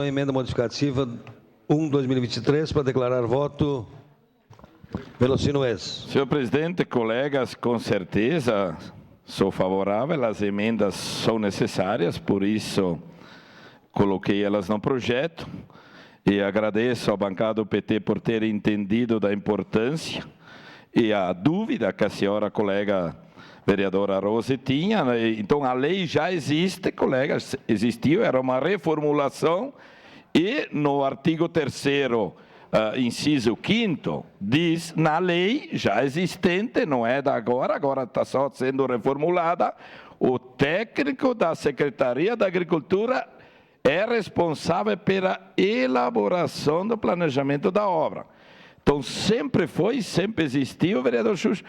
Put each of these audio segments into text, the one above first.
A emenda modificativa 1/2023 para declarar voto. Velocino S. Senhor presidente, colegas, com certeza sou favorável, as emendas são necessárias, por isso coloquei elas no projeto e agradeço à bancada do PT por ter entendido da importância e a dúvida que a senhora colega vereadora Rose tinha. Então a lei já existe, colegas, existiu, era uma reformulação e no artigo 3º, inciso 5º, diz na lei já existente, não é da agora está só sendo reformulada, o técnico da Secretaria da Agricultura é responsável pela elaboração do planejamento da obra. Então, sempre foi, sempre existiu, vereador Xuxa,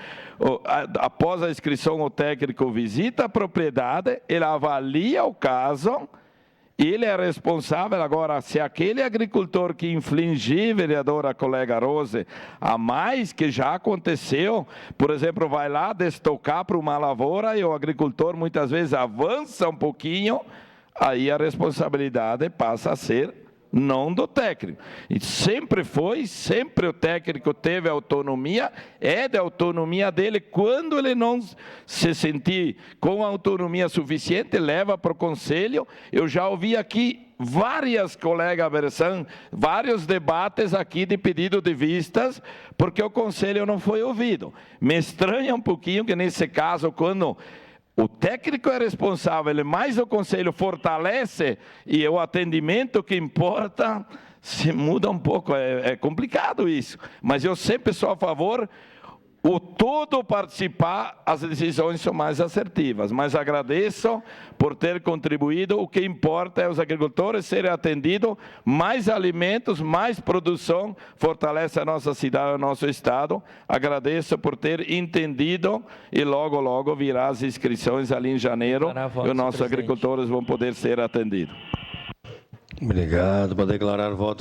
após a inscrição, o técnico visita a propriedade, ele avalia o caso, ele é responsável. Agora, se aquele agricultor que infligir, vereadora colega Rose, a mais que já aconteceu, por exemplo, vai lá destocar para uma lavoura e o agricultor muitas vezes avança um pouquinho, aí a responsabilidade passa a ser não do técnico. E sempre foi, sempre o técnico teve autonomia, é da autonomia dele. Quando ele não se sentir com autonomia suficiente, leva para o conselho. Eu já ouvi aqui várias colegas Bersan, vários debates aqui de pedido de vistas, porque o conselho não foi ouvido. Me estranha um pouquinho que nesse caso, quando o técnico é responsável, mas o conselho fortalece e o atendimento que importa, se muda um pouco, é complicado isso. Mas eu sempre sou a favor, o todo participar, as decisões são mais assertivas. Mas agradeço por ter contribuído, o que importa é os agricultores serem atendidos, mais alimentos, mais produção, fortalece a nossa cidade, o nosso estado. Agradeço por ter entendido e logo, logo virá as inscrições ali em janeiro e os nossos agricultores vão poder ser atendidos. Obrigado. Para declarar voto.